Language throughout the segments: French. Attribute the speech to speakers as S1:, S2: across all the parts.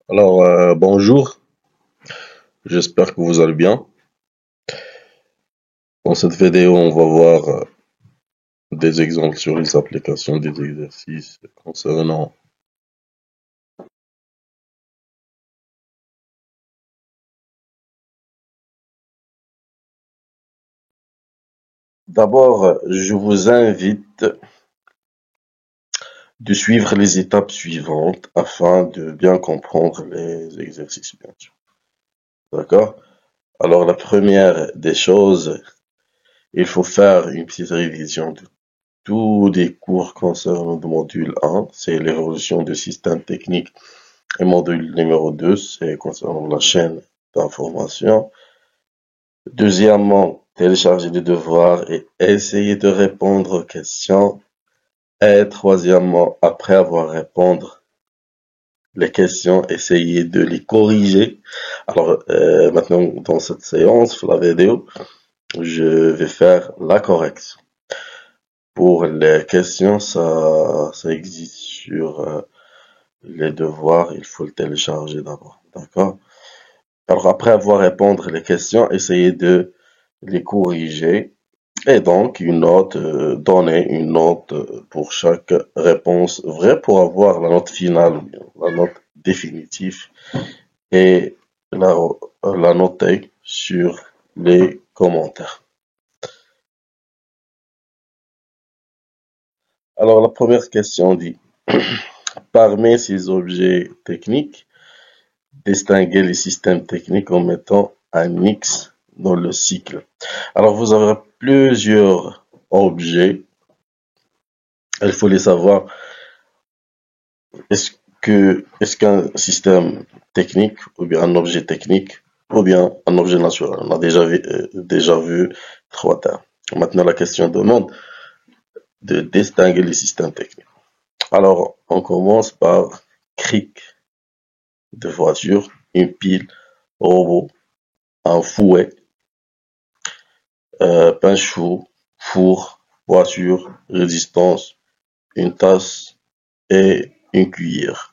S1: Bonjour, j'espère que vous allez bien. Dans cette vidéo, on va voir des exemples sur les applications des exercices concernant. D'abord, je vous invite de suivre les étapes suivantes afin de bien comprendre les exercices, bien sûr. D'accord? Alors, la première des choses, il faut faire une petite révision de tous les cours concernant le module 1, c'est l'évolution du système technique. Et module numéro 2, c'est concernant la chaîne d'information. Deuxièmement, télécharger des devoirs et essayer de répondre aux questions. Et troisièmement, après avoir répondu les questions, essayer de les corriger. Alors, maintenant, dans cette séance, la vidéo, je vais faire la correction. Pour les questions, ça existe sur les devoirs, il faut le télécharger d'abord. D'accord? Alors, après avoir répondu les questions, essayez de les corriger et donc donner une note pour chaque réponse vraie pour avoir la note finale, la note définitive et la, la noter sur les commentaires. Alors, la première question dit, parmi ces objets techniques, distinguer les systèmes techniques en mettant un X dans le cycle. Alors, vous avez plusieurs objets. Il faut les savoir. Est-ce qu'un système technique, ou bien un objet technique, ou bien un objet naturel? On a déjà vu trois termes. Maintenant, la question demande de distinguer les systèmes techniques. Alors, on commence par cric de voiture, une pile, robot, un fouet, pain chaud, four, voiture, résistance, une tasse et une cuillère.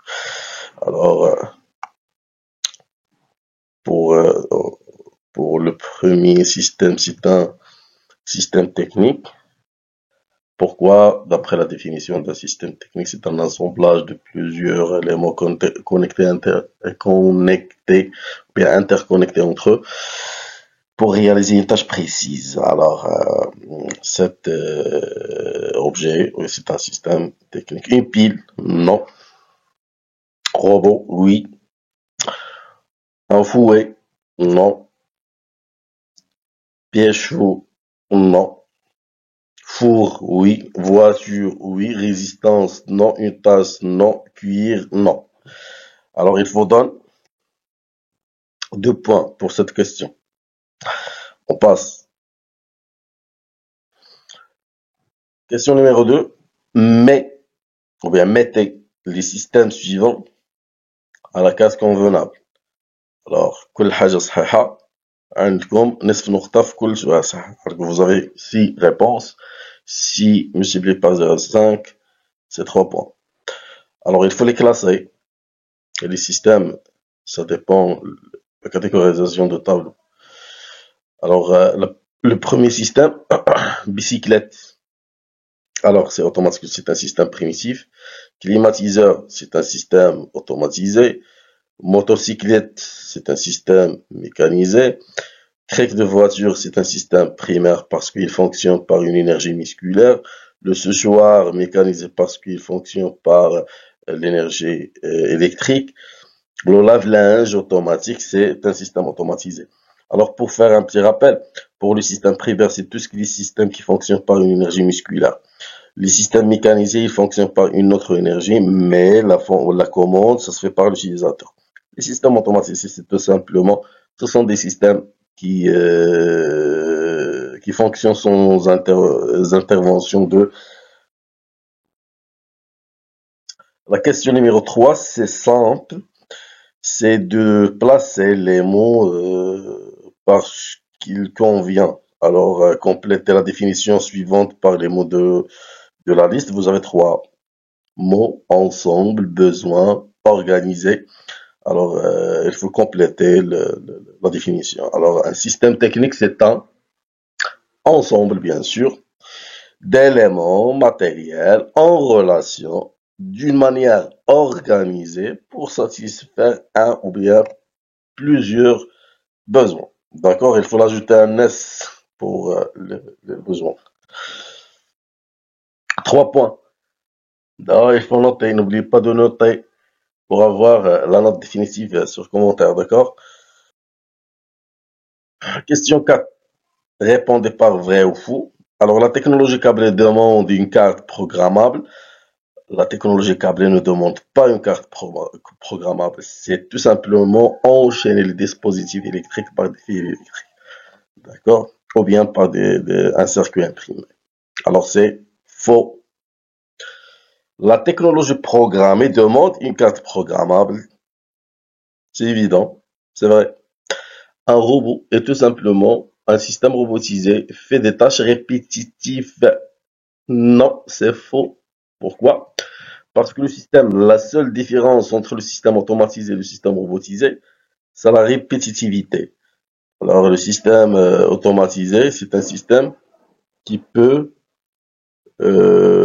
S1: Alors, pour, euh, pour le premier système, c'est un système technique. Pourquoi? D'après la définition d'un système technique, c'est un assemblage de plusieurs éléments bien interconnectés entre eux pour réaliser une tâche précise. Alors, cet objet, oui, c'est un système technique. Une pile, non. Robot, oui. Un fouet, non. Pièce chaud, non. Four, oui. Voiture, oui. Résistance, non. Une tasse, non. Cuir, non. Alors, il vous donne 2 points pour cette question. On passe. Question numéro 2. Mettez les systèmes suivants à la case convenable. Alors, كل حاجة صحيحة عندكم نصف نقطة في كل سؤال صح. Vous avez 6 réponses. 6 multiplié par 0,5, c'est 3 points. Alors, il faut les classer. Et les systèmes, ça dépend de la catégorisation de tableau. Alors, le premier système, bicyclette. Alors, c'est automatique, c'est un système primitif. Climatiseur, c'est un système automatisé. Motocyclette, c'est un système mécanisé. Cric de voiture, c'est un système primaire parce qu'il fonctionne par une énergie musculaire. Le séchoir mécanisé parce qu'il fonctionne par l'énergie électrique. Le lave-linge automatique, c'est un système automatisé. Alors, pour faire un petit rappel, pour le système primaire, c'est tout ce qui est système qui fonctionne par une énergie musculaire. Les systèmes mécanisés, ils fonctionnent par une autre énergie, mais la commande, ça se fait par l'utilisateur. Les systèmes automatisés, c'est tout simplement, ce sont des systèmes qui fonctionnent sans intervention de. La question numéro 3, c'est simple, c'est de placer les mots par ce qu'il convient. Alors, complétez la définition suivante par les mots de la liste. Vous avez 3 mots: ensemble, besoin, organisé. Alors, il faut compléter la définition. Alors, un système technique, c'est un ensemble, bien sûr, d'éléments matériels en relation d'une manière organisée pour satisfaire un ou bien plusieurs besoins. D'accord? Il faut ajouter un S pour le besoin. 3 points. Alors, il faut noter, n'oubliez pas de noter pour avoir la note définitive sur commentaire, d'accord? Question 4. Répondez par vrai ou faux. Alors, la technologie câblée demande une carte programmable. La technologie câblée ne demande pas une carte programmable. C'est tout simplement enchaîner les dispositifs électriques par des fils électriques. D'accord? Ou bien par un circuit imprimé. Alors, c'est faux. La technologie programmée demande une carte programmable. C'est évident. C'est vrai. Un robot est tout simplement un système robotisé fait des tâches répétitives. Non, c'est faux. Pourquoi? Parce que la seule différence entre le système automatisé et le système robotisé, c'est la répétitivité. Alors, le système automatisé, c'est un système qui peut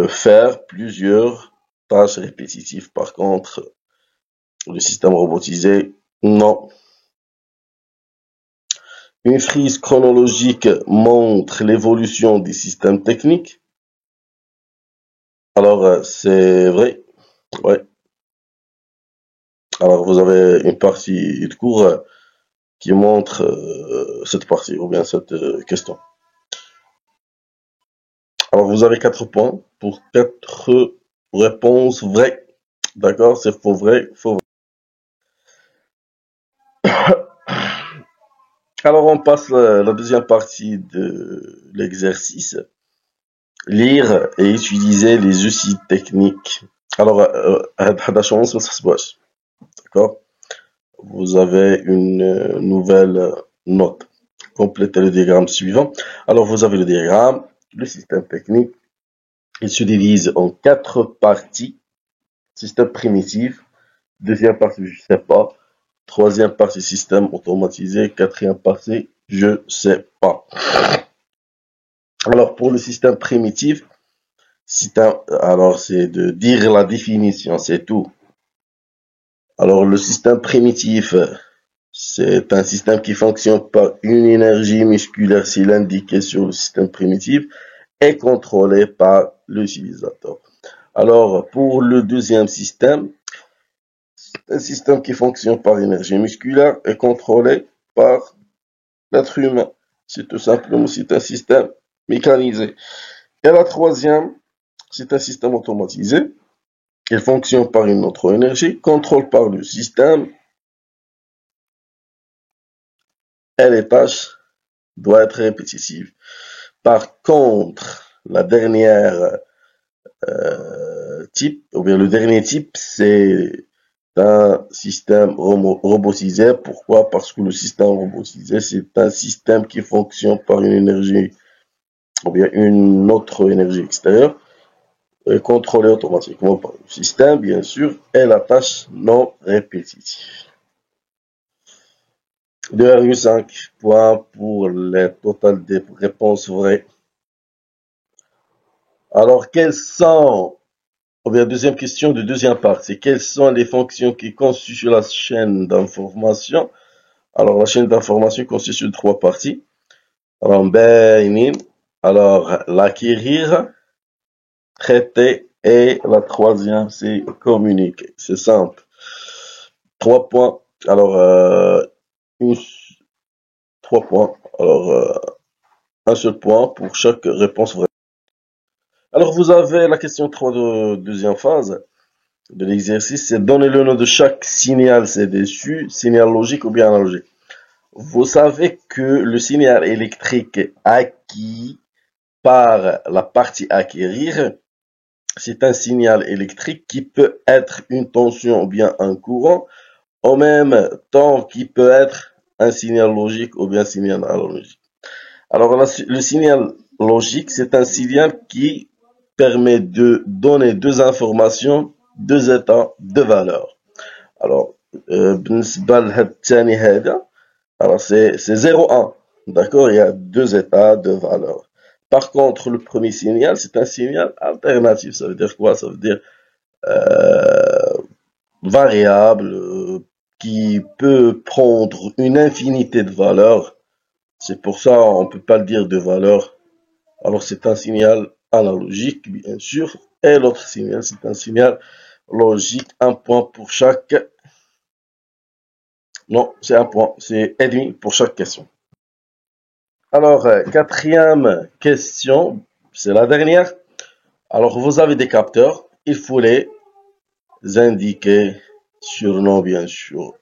S1: faire plusieurs tâches répétitives. Par contre, le système robotisé, non. Une frise chronologique montre l'évolution des systèmes techniques. Alors, c'est vrai. Ouais. Alors, vous avez une partie de cours qui montre cette partie, ou bien cette question. Alors, vous avez 4 points pour 4 réponses vraies. D'accord? C'est faux vrai, faux vrai. Alors, on passe à la deuxième partie de l'exercice. Lire et utiliser les outils techniques. Alors, d'accord? Vous avez une nouvelle note. Complétez le diagramme suivant. Alors, vous avez le diagramme, le système technique. Il se divise en 4 parties. Système primitif. Deuxième partie, je sais pas. Troisième partie, système automatisé. Quatrième partie, je sais pas. Alors, pour le système primitif, alors c'est de dire la définition, c'est tout. Alors, le système primitif, c'est un système qui fonctionne par une énergie musculaire, s'il indiqué sur le système primitif, et contrôlé par l'utilisateur. Alors, pour le deuxième système, c'est un système qui fonctionne par énergie musculaire et contrôlé par l'être humain. C'est tout simplement, c'est un système mécanisé. Et la troisième, c'est un système automatisé. Il fonctionne par une autre énergie, contrôle par le système, et les tâches doivent être répétitives. Par contre, la dernière type, ou bien le dernier type, c'est un système robotisé. Pourquoi? Parce que le système robotisé, c'est un système qui fonctionne par une énergie, ou bien une autre énergie extérieure, et contrôlé automatiquement par le système, bien sûr, et la tâche non répétitive. 2,5 points pour les totales des réponses vraies. Alors, ou bien deuxième question de deuxième partie, quelles sont les fonctions qui constituent la chaîne d'information? Alors, la chaîne d'information constitue de 3 parties. Alors, l'acquérir, traiter, et la troisième, c'est communiquer. C'est simple. 3 points. Alors, 3 points. Alors, un seul point pour chaque réponse vraie. Alors, vous avez la question 3 de deuxième phase de l'exercice, c'est donner le nom de chaque signal ci-dessus, signal logique ou bien analogique. Vous savez que le signal électrique acquis par la partie acquérir, c'est un signal électrique qui peut être une tension ou bien un courant, en même temps qui peut être un signal logique ou bien un signal analogique. Alors, le signal logique, c'est un signal qui permet de donner deux informations, deux états, deux valeurs. Alors, بالنسبة لهاد الثاني هذا alors c'est 0,1. D'accord? Il y a deux états, deux valeurs. Par contre, le premier signal, c'est un signal alternatif. Ça veut dire quoi? Ça veut dire euh, variable qui peut prendre une infinité de valeurs. C'est pour ça on peut pas le dire de valeur. Alors c'est un signal analogique, bien sûr. Et l'autre signal, c'est un signal logique. Un point pour chaque. Non, c'est un point. C'est et demi pour chaque question. Alors, quatrième question, c'est la dernière. Alors, vous avez des capteurs, il faut les indiquer sur nom, bien sûr.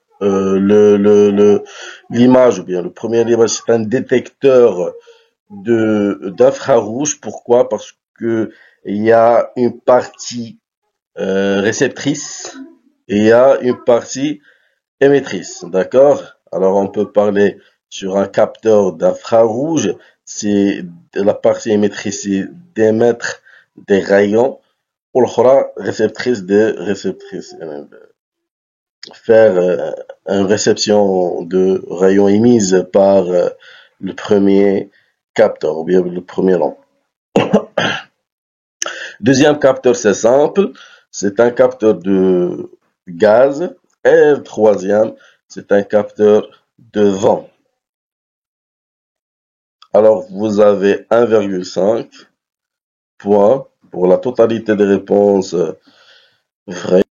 S1: L'image, ou bien le premier image, c'est un détecteur d'infrarouge. Pourquoi? Parce que il y a une partie réceptrice et il y a une partie émettrice, d'accord? Alors on peut parler sur un capteur d'infrarouge, c'est la partie émettrice, c'est d'émettre des rayons, ou l'autre réceptrice de réceptrice, faire une réception de rayons émises par le premier capteur, ou bien le premier lampe. Deuxième capteur, c'est simple, c'est un capteur de gaz, et le troisième, c'est un capteur de vent. Alors, vous avez 1,5 points pour la totalité des réponses vraies.